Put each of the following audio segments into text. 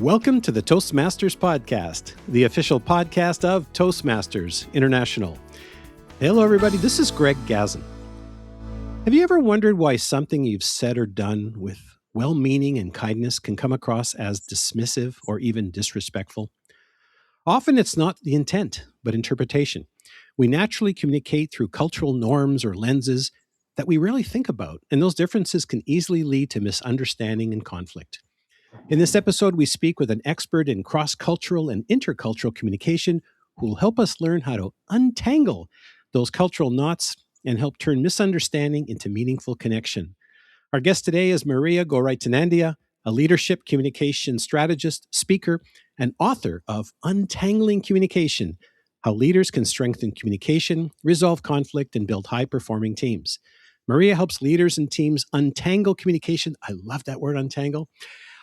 Welcome to the Toastmasters podcast, the official podcast of Toastmasters International. Hello, everybody. This is Greg Gazin. Have you ever wondered why something you've said or done with well-meaning and kindness can come across as dismissive or even disrespectful? Often it's not the intent, but interpretation. We naturally communicate through cultural norms or lenses that we rarely think about, and those differences can easily lead to misunderstanding and conflict. In this episode, we speak with an expert in cross-cultural and intercultural communication who will help us learn how to untangle those cultural knots and help turn misunderstanding into meaningful connection. Our guest today is Maria Garaitonandia, a leadership communication strategist, speaker, and author of Untangling Communication, How Leaders Can Strengthen Communication, Resolve Conflict, and Build High-Performing Teams. Maria helps leaders and teams untangle communication. I love that word,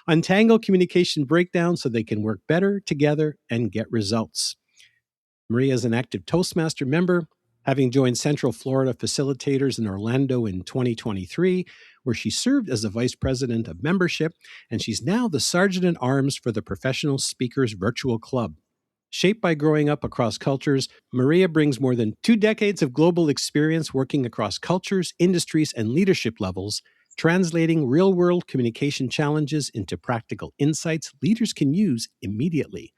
untangle communication breakdown so they can work better together and get results. Maria is an active Toastmaster member, having joined Central Florida Facilitators in Orlando in 2023, where she served as the Vice President of Membership, and she's now the Sergeant-at-Arms for the Professional Speakers Virtual Club. Shaped by growing up across cultures, Maria brings more than 2 decades of global experience working across cultures, industries, and leadership levels, translating real-world communication challenges into practical insights leaders can use immediately.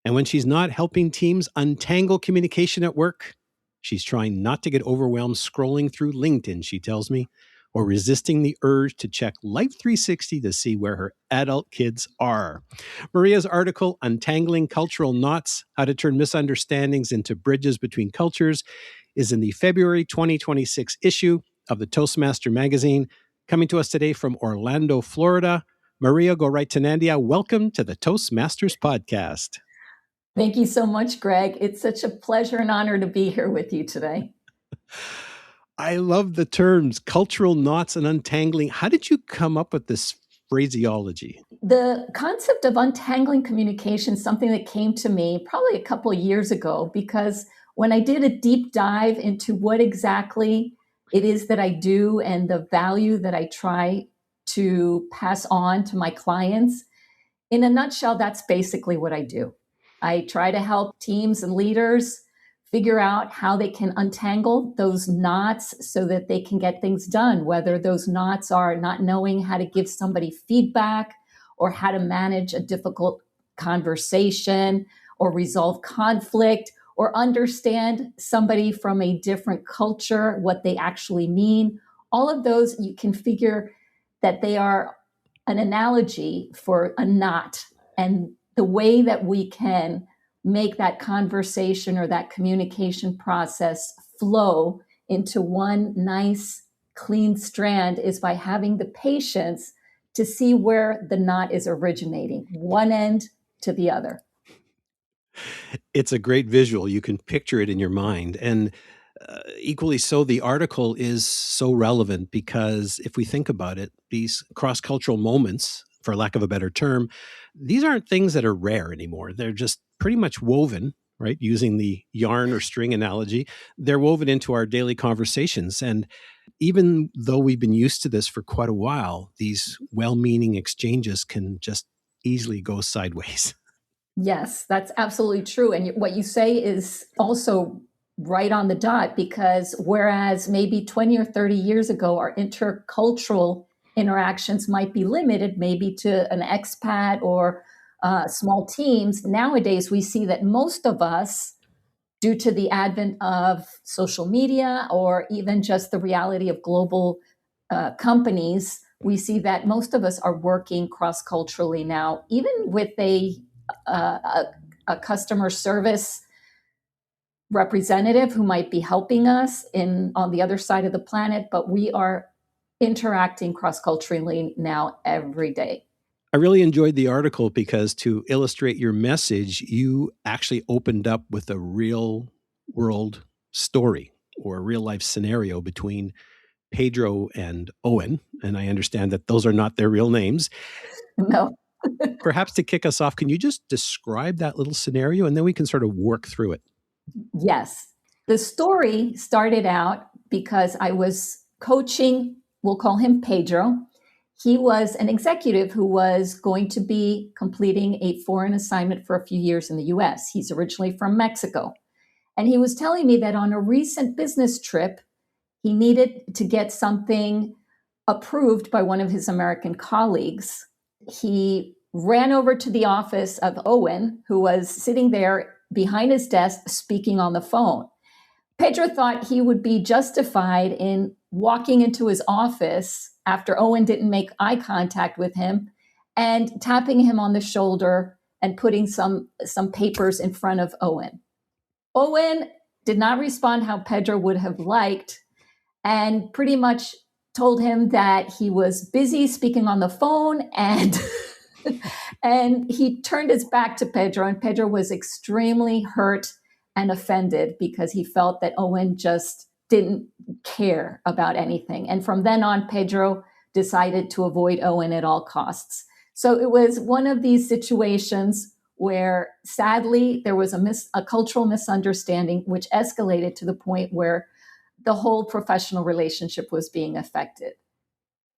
And when she's not helping teams untangle communication at work, she's trying not to get overwhelmed scrolling through LinkedIn, she tells me, or resisting the urge to check Life 360 to see where her adult kids are. Maria's article, Untangling Cultural Knots, How to Turn Misunderstandings into Bridges Between Cultures, is in the February 2026 issue of the Toastmaster magazine. Coming to us today from Orlando, Florida, Maria Garaitonandia. Welcome to the Toastmasters podcast. Thank you so much, Greg. It's such a pleasure and honor to be here with you today. I love the terms cultural knots and untangling. How did you come up with this phraseology? The concept of untangling communication is something that came to me probably a couple of years ago, because when I did a deep dive into what exactly it is that I do and the value that I try to pass on to my clients, in a nutshell, that's basically what I do. I try to help teams and leaders figure out how they can untangle those knots so that they can get things done, whether those knots are not knowing how to give somebody feedback or how to manage a difficult conversation or resolve conflict or understand somebody from a different culture, what they actually mean. All of those, you can figure that they are an analogy for a knot, and the way that we can make that conversation or that communication process flow into one nice, clean strand is by having the patience to see where the knot is originating, one end to the other. It's a great visual. You can picture it in your mind. And equally so, the article is so relevant because if we think about it, these cross-cultural moments, for lack of a better term, these aren't things that are rare anymore. They're just pretty much woven, right? Using the yarn or string analogy, they're woven into our daily conversations. And even though we've been used to this for quite a while, these well-meaning exchanges can just easily go sideways. Yes, that's absolutely true. And what you say is also right on the dot, because whereas maybe 20 or 30 years ago, our intercultural interactions might be limited maybe to an expat or small teams, nowadays we see that most of us, due to the advent of social media or even just the reality of global companies, we see that most of us are working cross-culturally now, even with a customer service representative who might be helping us on the other side of the planet, but we are interacting cross-culturally now every day. I really enjoyed the article because to illustrate your message, you actually opened up with a real world story or a real life scenario between Pedro and Owen. And I understand that those are not their real names. No. Perhaps to kick us off, can you just describe that little scenario and then we can sort of work through it? Yes. The story started out because I was coaching, we'll call him Pedro. he was an executive who was going to be completing a foreign assignment for a few years in the US. He's originally from Mexico. And he was telling me that on a recent business trip, he needed to get something approved by one of his American colleagues. He ran over to the office of Owen, who was sitting there behind his desk speaking on the phone. Pedro thought he would be justified in walking into his office after Owen didn't make eye contact with him and tapping him on the shoulder and putting some papers in front of Owen. Owen did not respond how Pedro would have liked and pretty much told him that he was busy speaking on the phone and and he turned his back to Pedro, and Pedro was extremely hurt and offended because he felt that Owen just didn't care about anything. And from then on, Pedro decided to avoid Owen at all costs. So it was one of these situations where sadly there was a cultural misunderstanding which escalated to the point where the whole professional relationship was being affected.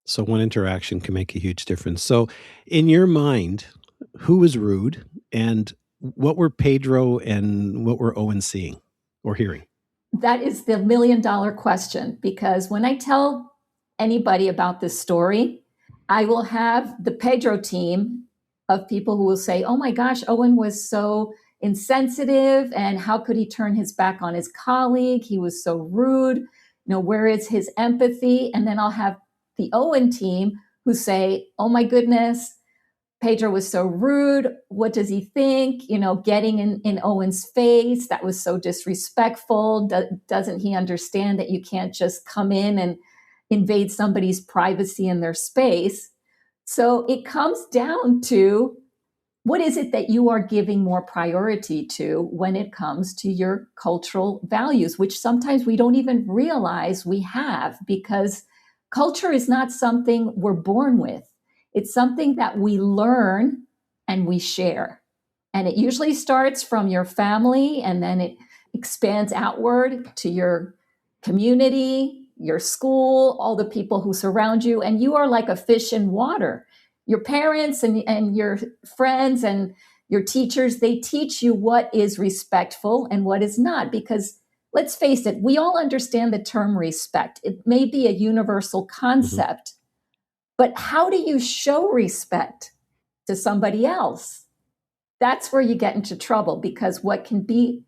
So one interaction can make a huge difference. So in your mind, who was rude and what were Pedro and what were Owen seeing or hearing? That is the $1 million question, because when I tell anybody about this story, I will have the Pedro team of people who will say, oh my gosh, Owen was so insensitive, and how could he turn his back on his colleague? He was so rude. Where is his empathy? And then I'll have the Owen team who say, oh my goodness, Pedro was so rude. What does he think? Getting in Owen's face. That was so disrespectful. Doesn't he understand that you can't just come in and invade somebody's privacy in their space? So it comes down to, what is it that you are giving more priority to when it comes to your cultural values, which sometimes we don't even realize we have, because culture is not something we're born with. It's something that we learn and we share. And it usually starts from your family, and then it expands outward to your community, your school, all the people who surround you. And you are like a fish in water. Your parents and your friends and your teachers, they teach you what is respectful and what is not. Because let's face it, we all understand the term respect. It may be a universal concept. Mm-hmm. But how do you show respect to somebody else? That's where you get into trouble, because what can be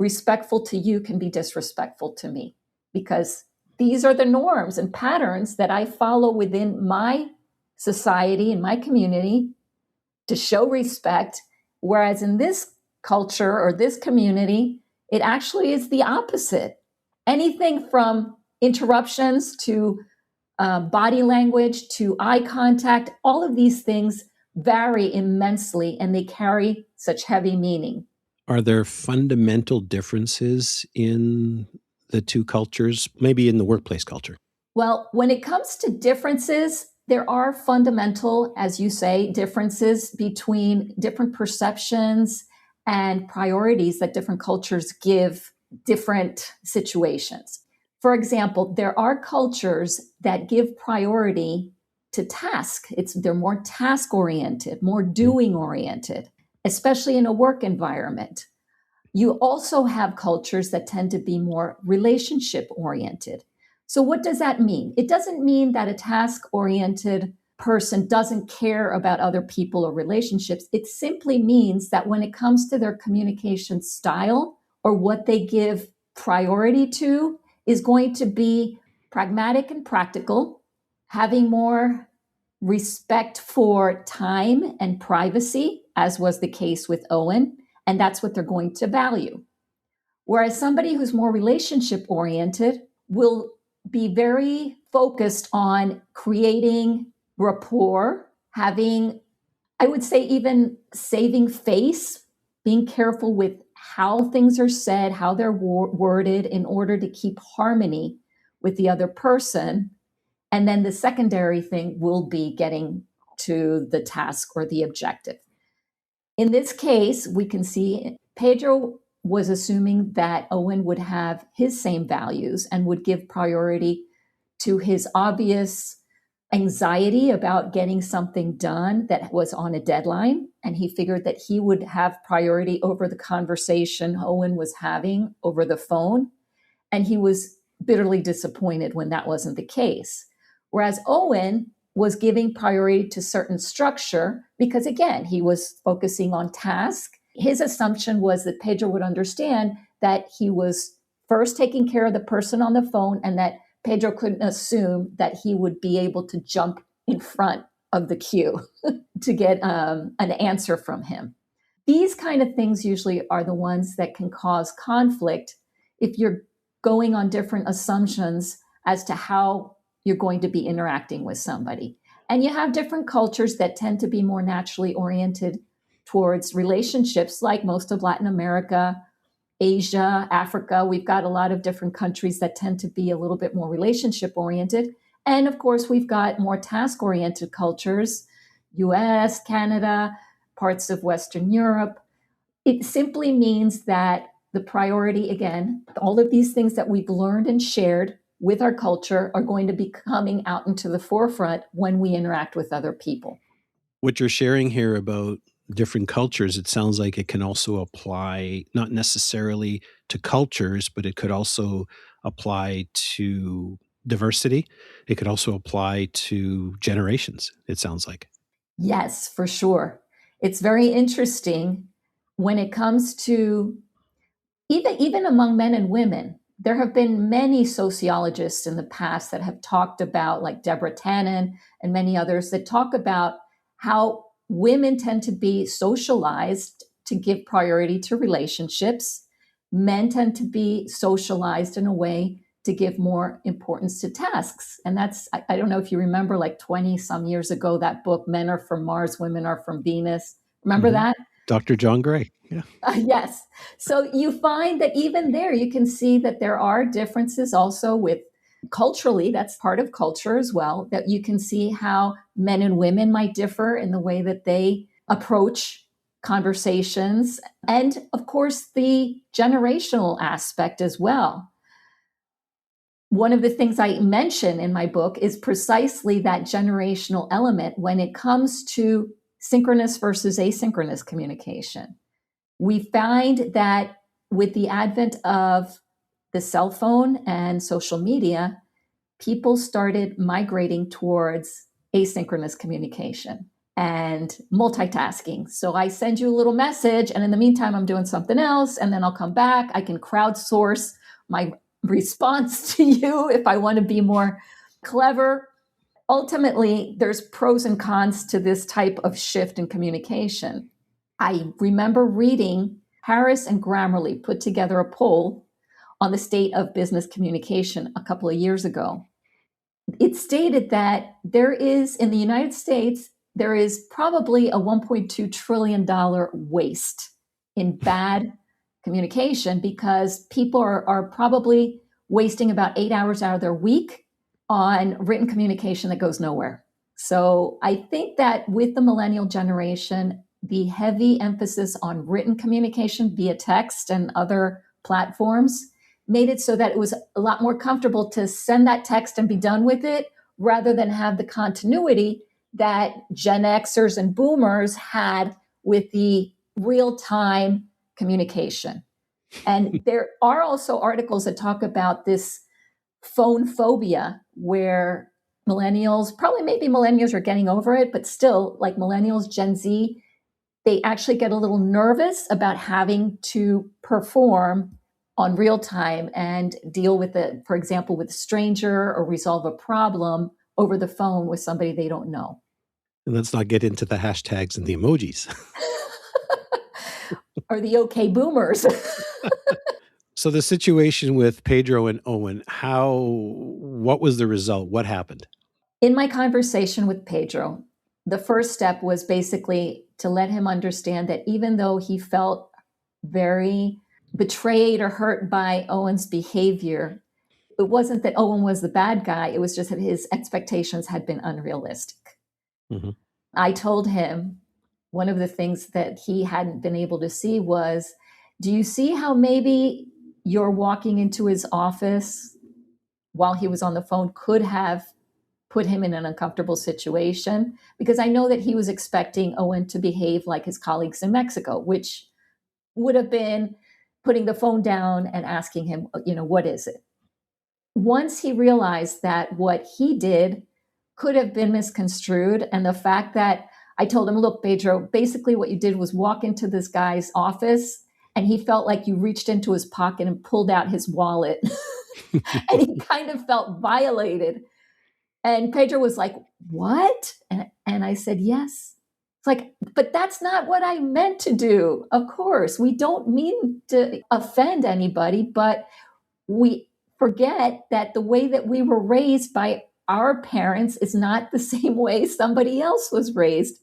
respectful to you can be disrespectful to me, because these are the norms and patterns that I follow within my society and my community to show respect. Whereas in this culture or this community, it actually is the opposite. Anything from interruptions to body language to eye contact, all of these things vary immensely, and they carry such heavy meaning. Are there fundamental differences in the two cultures, maybe in the workplace culture? Well, when it comes to differences, there are fundamental, as you say, differences between different perceptions and priorities that different cultures give different situations. For example, there are cultures that give priority to task. They're more task-oriented, more doing-oriented, especially in a work environment. You also have cultures that tend to be more relationship-oriented. So what does that mean? It doesn't mean that a task-oriented person doesn't care about other people or relationships. It simply means that when it comes to their communication style or what they give priority to, is going to be pragmatic and practical, having more respect for time and privacy, as was the case with Owen, and that's what they're going to value. Whereas somebody who's more relationship-oriented will be very focused on creating rapport, having, I would say, even saving face, being careful with how things are said, how they're worded in order to keep harmony with the other person. And then the secondary thing will be getting to the task or the objective. In this case, we can see Pedro was assuming that Owen would have his same values and would give priority to his obvious anxiety about getting something done that was on a deadline. And he figured that he would have priority over the conversation Owen was having over the phone. And he was bitterly disappointed when that wasn't the case. Whereas Owen was giving priority to certain structure because, again, he was focusing on task. His assumption was that Pedro would understand that he was first taking care of the person on the phone and that Pedro couldn't assume that he would be able to jump in front of the queue to get an answer from him. These kind of things usually are the ones that can cause conflict if you're going on different assumptions as to how you're going to be interacting with somebody. And you have different cultures that tend to be more naturally oriented towards relationships, like most of Latin America, Asia, Africa. We've got a lot of different countries that tend to be a little bit more relationship oriented. And of course, we've got more task oriented cultures, US, Canada, parts of Western Europe. It simply means that the priority, again, all of these things that we've learned and shared with our culture are going to be coming out into the forefront when we interact with other people. What you're sharing here about different cultures, it sounds like it can also apply not necessarily to cultures, but it could also apply to diversity. It could also apply to generations, it sounds like. Yes, for sure. It's very interesting when it comes to even among men and women. There have been many sociologists in the past that have talked about, like Deborah Tannen and many others, that talk about how women tend to be socialized to give priority to relationships. Men tend to be socialized in a way to give more importance to tasks. And that's, I don't know if you remember, like 20 some years ago, that book, Men Are From Mars, Women Are From Venus. Remember that? Dr. John Gray. Yeah. Yes. So you find that even there, you can see that there are differences also with culturally, that's part of culture as well, that you can see how men and women might differ in the way that they approach conversations. And of course, the generational aspect as well. One of the things I mention in my book is precisely that generational element when it comes to synchronous versus asynchronous communication. We find that with the advent of the cell phone and social media, people started migrating towards asynchronous communication and multitasking. So I send you a little message, and in the meantime, I'm doing something else, and then I'll come back. I can crowdsource my response to you if I want to be more clever. Ultimately, there's pros and cons to this type of shift in communication. I remember reading Harris and Grammarly put together a poll on the state of business communication a couple of years ago. It stated that there is, in the United States, there is probably a $1.2 trillion waste in bad communication because people are probably wasting about 8 hours out of their week on written communication that goes nowhere. So I think that with the millennial generation, the heavy emphasis on written communication via text and other platforms made it so that it was a lot more comfortable to send that text and be done with it rather than have the continuity that Gen Xers and boomers had with the real-time communication. And there are also articles that talk about this phone phobia where millennials, probably maybe millennials are getting over it, but still, like millennials, Gen Z, they actually get a little nervous about having to perform on real time and deal with it, for example, with a stranger or resolve a problem over the phone with somebody they don't know. And let's not get into the hashtags and the emojis. Or the okay boomers. So the situation with Pedro and Owen, what was the result? What happened? In my conversation with Pedro, the first step was basically to let him understand that even though he felt very betrayed or hurt by Owen's behavior, it wasn't that Owen was the bad guy. It was just that his expectations had been unrealistic. Mm-hmm. I told him one of the things that he hadn't been able to see was, do you see how maybe you're walking into his office while he was on the phone could have put him in an uncomfortable situation, because I know that he was expecting Owen to behave like his colleagues in Mexico, which would have been putting the phone down and asking him, what is it? Once he realized that what he did could have been misconstrued, and the fact that I told him, look, Pedro, basically what you did was walk into this guy's office and he felt like you reached into his pocket and pulled out his wallet. And he kind of felt violated. And Pedro was like, what? And I said, yes. It's like, but that's not what I meant to do. Of course, we don't mean to offend anybody, but we forget that the way that we were raised by our parents is not the same way somebody else was raised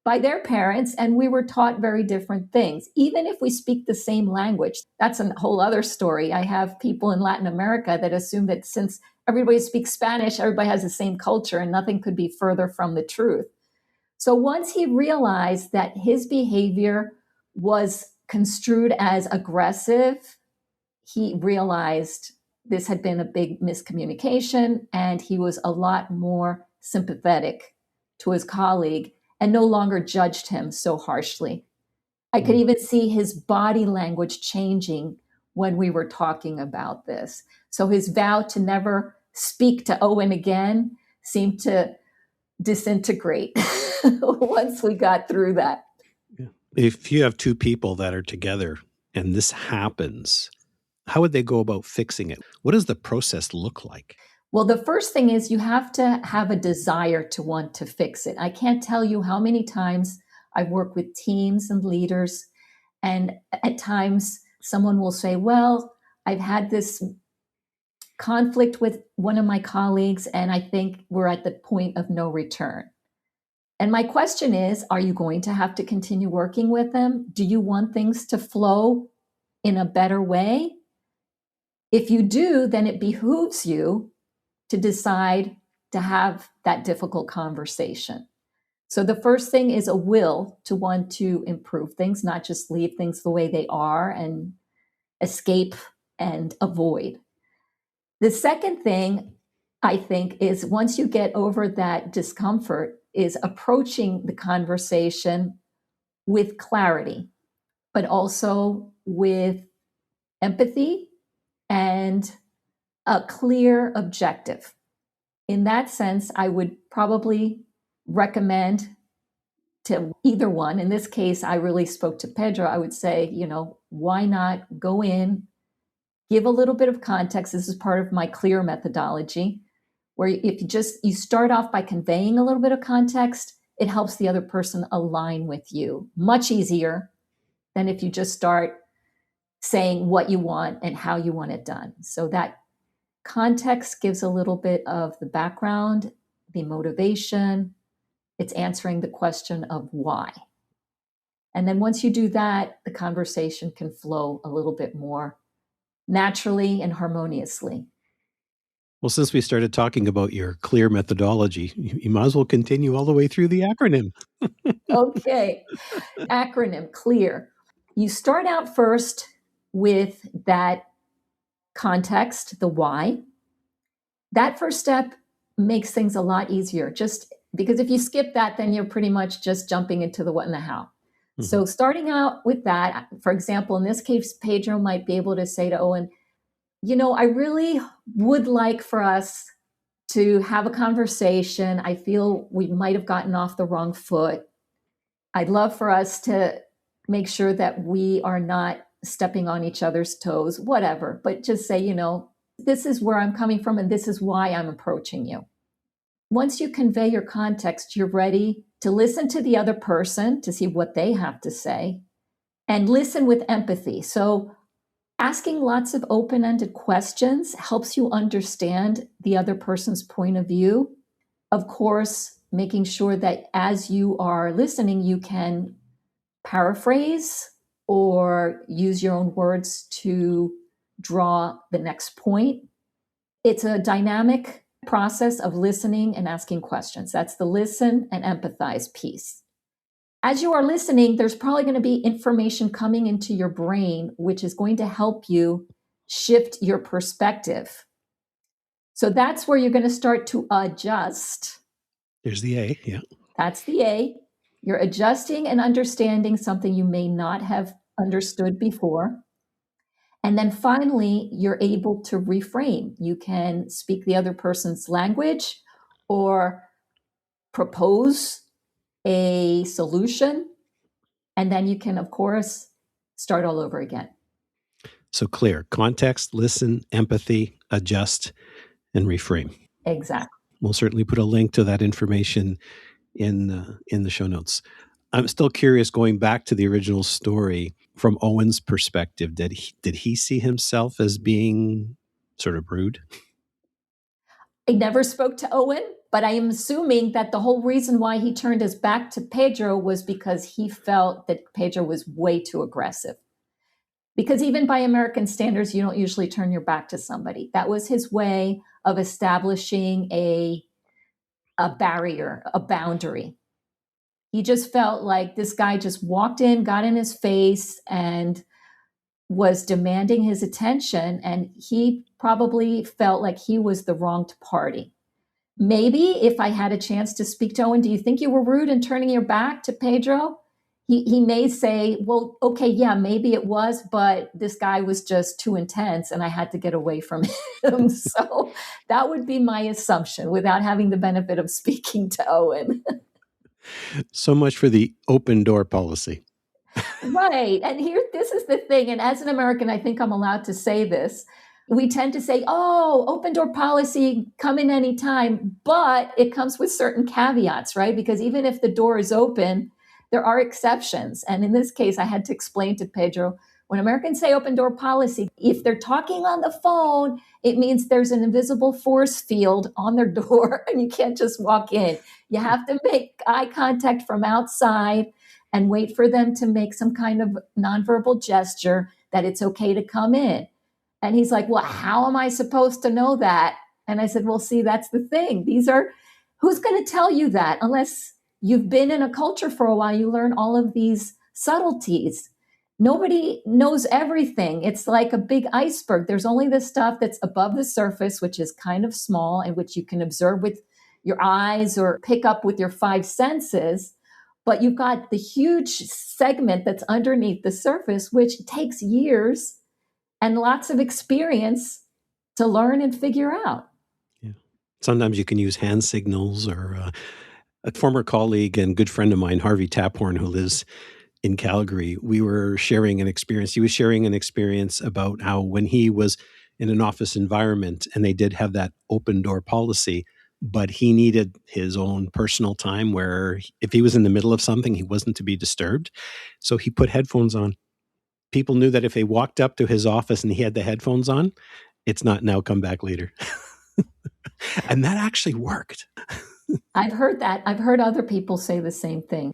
by their parents, and we were taught very different things. Even if we speak the same language, that's a whole other story. I have people in Latin America that assume that since everybody speaks Spanish, everybody has the same culture, and nothing could be further from the truth. So once he realized that his behavior was construed as aggressive, he realized this had been a big miscommunication, and he was a lot more sympathetic to his colleague and no longer judged him so harshly. I could even see his body language changing when we were talking about this. So his vow to never speak to Owen again seemed to disintegrate once we got through that. If you have two people that are together and this happens, how would they go about fixing it? What does the process look like? Well, the first thing is you have to have a desire to want to fix it. I can't tell you how many times I've worked with teams and leaders, and at times someone will say, well, I've had this conflict with one of my colleagues, and I think we're at the point of no return. And my question is, are you going to have to continue working with them? Do you want things to flow in a better way? If you do, then it behooves you to decide to have that difficult conversation. So the first thing is a will to want to improve things, not just leave things the way they are and escape and avoid. The second thing, I think, is once you get over that discomfort, is approaching the conversation with clarity, but also with empathy and a clear objective. In that sense, I would probably recommend to either one. In this case, I really spoke to Pedro. I would say, why not go in, give a little bit of context. This is part of my clear methodology, where if you start off by conveying a little bit of context, it helps the other person align with you much easier than if you just start saying what you want and how you want it done. So that context gives a little bit of the background, the motivation. It's answering the question of why. And then once you do that, the conversation can flow a little bit more naturally and harmoniously. Well, since we started talking about your clear methodology, you might as well continue all the way through the acronym. Okay. Acronym, CLEAR. You start out first with that context, the why. That first step makes things a lot easier, just because if you skip that, then you're pretty much just jumping into the what and the how. Mm-hmm. So starting out with that, for example, in this case, Pedro might be able to say to Owen, I really would like for us to have a conversation. I feel we might have gotten off the wrong foot. I'd love for us to make sure that we are not stepping on each other's toes, whatever, but just say, this is where I'm coming from and this is why I'm approaching you. Once you convey your context, you're ready to listen to the other person to see what they have to say and listen with empathy. So asking lots of open-ended questions helps you understand the other person's point of view. Of course, making sure that as you are listening, you can paraphrase or use your own words to draw the next point. It's a dynamic process of listening and asking questions. That's the listen and empathize piece. As you are listening, there's probably going to be information coming into your brain, which is going to help you shift your perspective. So that's where you're going to start to adjust. There's the A, yeah. That's the A. You're adjusting and understanding something you may not have understood before. And then finally, you're able to reframe. You can speak the other person's language or propose a solution. And then you can, of course, start all over again. So clear. Context, listen, empathy, adjust, and reframe. Exactly. We'll certainly put a link to that information in the show notes. I'm still curious, going back to the original story, from Owen's perspective, did he see himself as being sort of rude? I never spoke to Owen, but I am assuming that the whole reason why he turned his back to Pedro was because he felt that Pedro was way too aggressive. Because even by American standards, you don't usually turn your back to somebody. That was his way of establishing a barrier, a boundary. He just felt like this guy just walked in, got in his face, and was demanding his attention. And he probably felt like he was the wronged party. Maybe if I had a chance to speak to Owen, do you think you were rude in turning your back to Pedro? He may say, well, okay, yeah, maybe it was, but this guy was just too intense and I had to get away from him. So that would be my assumption without having the benefit of speaking to Owen. So much for the open door policy. Right. And this is the thing. And as an American, I think I'm allowed to say this. We tend to say, oh, open door policy, come in anytime. But it comes with certain caveats, right? Because even if the door is open, there are exceptions. And in this case, I had to explain to Pedro, when Americans say open door policy, if they're talking on the phone, it means there's an invisible force field on their door and you can't just walk in. You have to make eye contact from outside and wait for them to make some kind of nonverbal gesture that it's okay to come in. And he's like, well, how am I supposed to know that? And I said, well, see, that's the thing. Who's going to tell you that unless you've been in a culture for a while, you learn all of these subtleties. Nobody knows everything. It's like a big iceberg. There's only the stuff that's above the surface, which is kind of small and which you can observe with your eyes or pick up with your five senses. But you've got the huge segment that's underneath the surface, which takes years and lots of experience to learn and figure out. Yeah. Sometimes you can use hand signals, or a former colleague and good friend of mine, Harvey Taphorn, who lives in Calgary, we were sharing an experience. He was sharing an experience about how when he was in an office environment and they did have that open door policy, but he needed his own personal time where if he was in the middle of something, he wasn't to be disturbed. So he put headphones on. People knew that if they walked up to his office and he had the headphones on, it's not now, come back later. And that actually worked. I've heard that. I've heard other people say the same thing.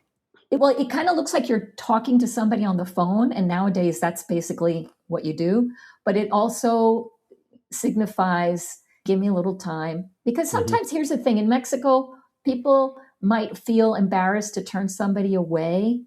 It kind of looks like you're talking to somebody on the phone. And nowadays that's basically what you do. But it also signifies, give me a little time. Because sometimes here's the thing, in Mexico, people might feel embarrassed to turn somebody away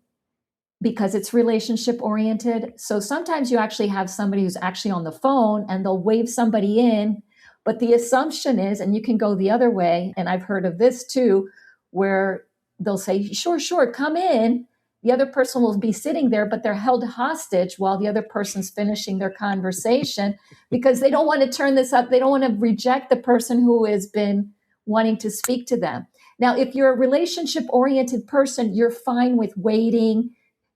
because it's relationship oriented. So sometimes you actually have somebody who's actually on the phone and they'll wave somebody in. But the assumption is, and you can go the other way, and I've heard of this too, where they'll say, sure, come in. The other person will be sitting there, but they're held hostage while the other person's finishing their conversation because they don't want to turn this up. They don't want to reject the person who has been wanting to speak to them. Now, if you're a relationship-oriented person, you're fine with waiting,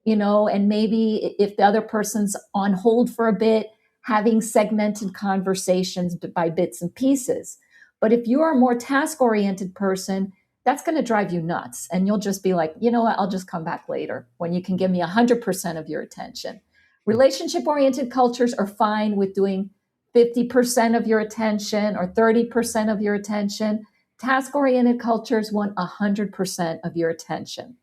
and maybe if the other person's on hold for a bit, having segmented conversations by bits and pieces. But if you're a more task-oriented person, that's going to drive you nuts. And you'll just be like, you know what, I'll just come back later when you can give me 100% of your attention. Relationship-oriented cultures are fine with doing 50% of your attention or 30% of your attention. Task-oriented cultures want 100% of your attention.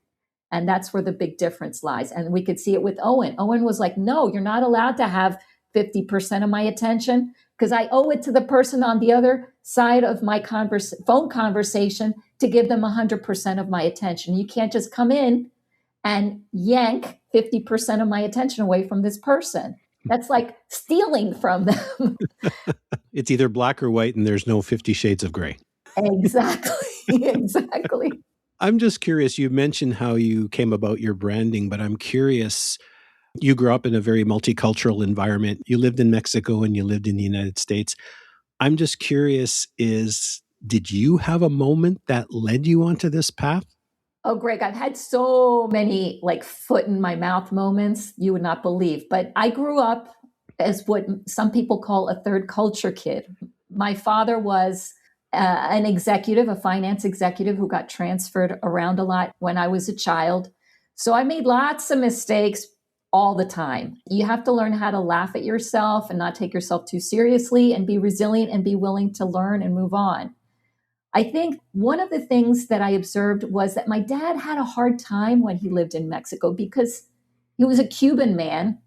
And that's where the big difference lies. And we could see it with Owen. Owen was like, no, you're not allowed to have 50% of my attention because I owe it to the person on the other side of my phone conversation to give them 100% of my attention. You can't just come in and yank 50% of my attention away from this person. That's like stealing from them. It's either black or white, and there's no 50 shades of gray. Exactly. Exactly. I'm just curious. You mentioned how you came about your branding, but I'm curious. You grew up in a very multicultural environment. You lived in Mexico and you lived in the United States. I'm just curious, did you have a moment that led you onto this path? Oh, Greg, I've had so many like foot in my mouth moments you would not believe. But I grew up as what some people call a third culture kid. My father was an executive, a finance executive who got transferred around a lot when I was a child. So I made lots of mistakes all the time. You have to learn how to laugh at yourself and not take yourself too seriously and be resilient and be willing to learn and move on. I think one of the things that I observed was that my dad had a hard time when he lived in Mexico because he was a Cuban man.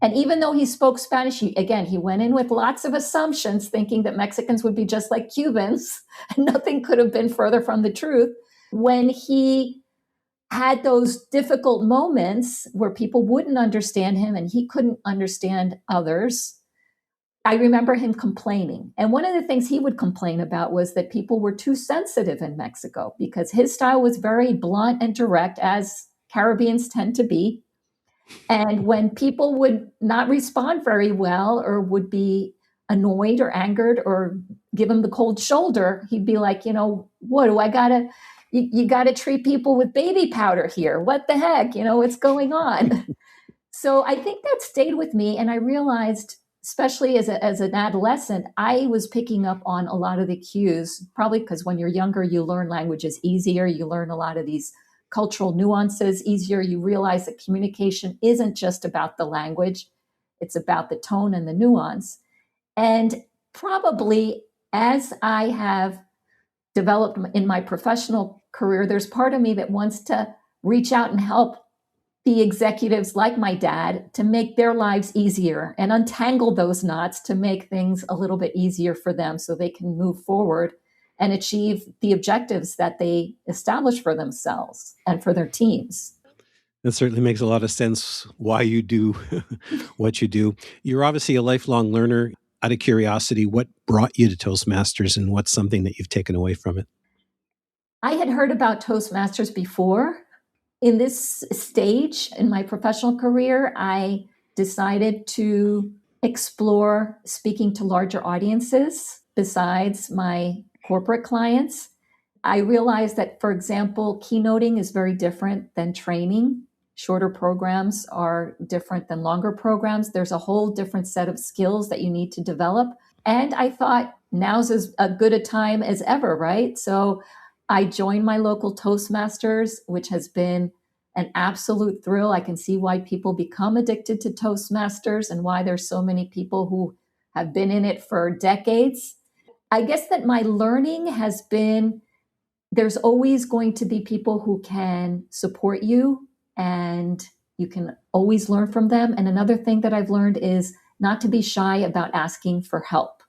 And even though he spoke Spanish, he went in with lots of assumptions, thinking that Mexicans would be just like Cubans. And nothing could have been further from the truth. When he had those difficult moments where people wouldn't understand him and he couldn't understand others, I remember him complaining. And one of the things he would complain about was that people were too sensitive in Mexico because his style was very blunt and direct, as Caribbeans tend to be. And when people would not respond very well or would be annoyed or angered or give him the cold shoulder, he'd be like, what do I gotta, you gotta treat people with baby powder here. What the heck? What's going on? So I think that stayed with me. And I realized, especially as an adolescent, I was picking up on a lot of the cues, probably because when you're younger, you learn languages easier. You learn a lot of these cultural nuances easier. You realize that communication isn't just about the language, it's about the tone and the nuance. And probably as I have developed in my professional career, there's part of me that wants to reach out and help the executives like my dad to make their lives easier and untangle those knots to make things a little bit easier for them so they can move forward and achieve the objectives that they establish for themselves and for their teams. That certainly makes a lot of sense why you do what you do. You're obviously a lifelong learner. Out of curiosity, what brought you to Toastmasters and what's something that you've taken away from it? I had heard about Toastmasters before. In this stage in my professional career, I decided to explore speaking to larger audiences besides my corporate clients. I realized that, for example, keynoting is very different than training. Shorter programs are different than longer programs. There's a whole different set of skills that you need to develop. And I thought now's as good a time as ever, right? So I joined my local Toastmasters, which has been an absolute thrill. I can see why people become addicted to Toastmasters and why there's so many people who have been in it for decades. I guess that my learning has been there's always going to be people who can support you and you can always learn from them. And another thing that I've learned is not to be shy about asking for help.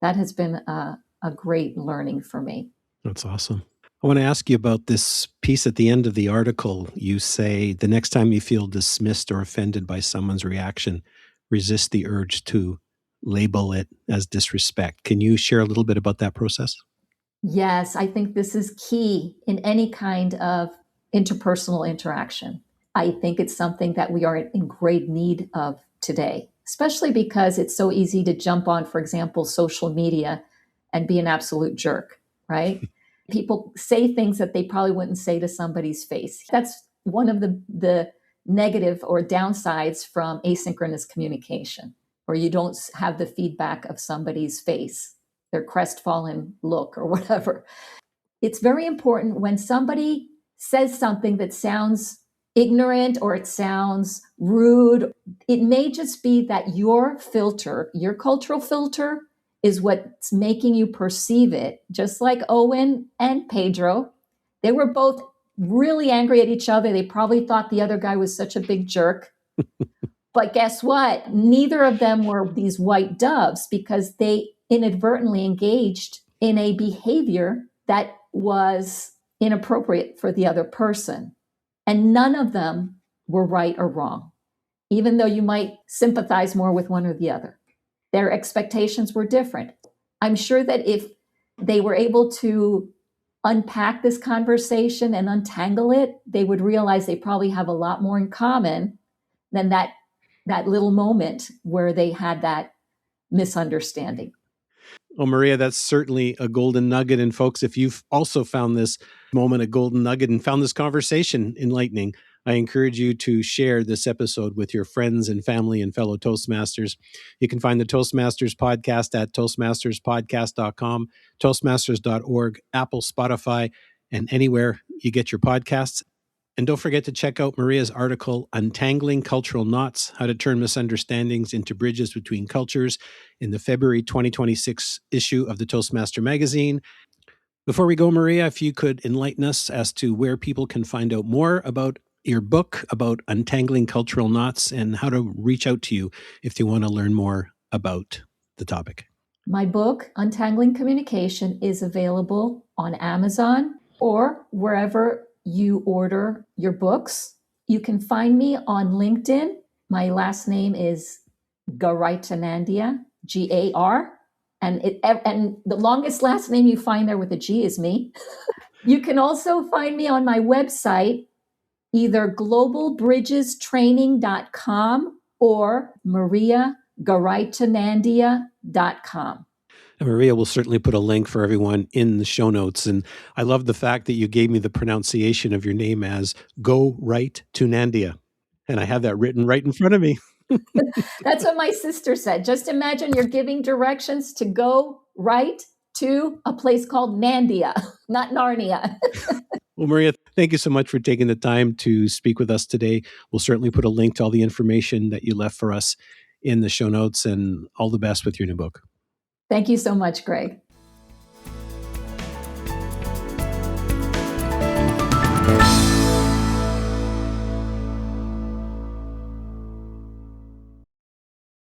That has been a great learning for me. That's awesome. I want to ask you about this piece at the end of the article. You say, the next time you feel dismissed or offended by someone's reaction, resist the urge to label it as disrespect. Can you share a little bit about that process? Yes, I think this is key in any kind of interpersonal interaction. I think it's something that we are in great need of today, especially because it's so easy to jump on, for example, social media and be an absolute jerk, right? People say things that they probably wouldn't say to somebody's face. That's one of the negative or downsides from asynchronous communication, where you don't have the feedback of somebody's face, their crestfallen look or whatever. It's very important when somebody says something that sounds ignorant or it sounds rude. It may just be that your filter, your cultural filter, is what's making you perceive it. Just like Owen and Pedro, they were both really angry at each other. They probably thought the other guy was such a big jerk. But guess what? Neither of them were these white doves because they inadvertently engaged in a behavior that was inappropriate for the other person. And none of them were right or wrong. even though you might sympathize more with one or the other. Their expectations were different. I'm sure that if they were able to unpack this conversation and untangle it, they would realize they probably have a lot more in common than that little moment where they had that misunderstanding. Well, Maria, that's certainly a golden nugget. And folks, if you've also found this moment a golden nugget and found this conversation enlightening, I encourage you to share this episode with your friends and family and fellow Toastmasters. You can find the Toastmasters podcast at toastmasterspodcast.com, toastmasters.org, Apple, Spotify, and anywhere you get your podcasts. And don't forget to check out Maria's article, Untangling Cultural Knots, How to Turn Misunderstandings into Bridges Between Cultures, in the February 2026 issue of the Toastmaster magazine. Before we go, Maria, if you could enlighten us as to where people can find out more about your book, about Untangling Cultural Knots, and how to reach out to you if they want to learn more about the topic. My book, Untangling Communication, is available on Amazon or wherever you order your books. You can find me on LinkedIn. My last name is Garaitonandia, Gar, and the longest last name you find there with a G is me. You can also find me on my website, either globalbridgestraining.com or mariagaraitonandia.com. And Maria will certainly put a link for everyone in the show notes. And I love the fact that you gave me the pronunciation of your name as Go Right to Nandia. And I have that written right in front of me. That's what my sister said. Just imagine you're giving directions to go right to a place called Nandia, not Narnia. Well, Maria, thank you so much for taking the time to speak with us today. We'll certainly put a link to all the information that you left for us in the show notes, and all the best with your new book. Thank you so much, Greg.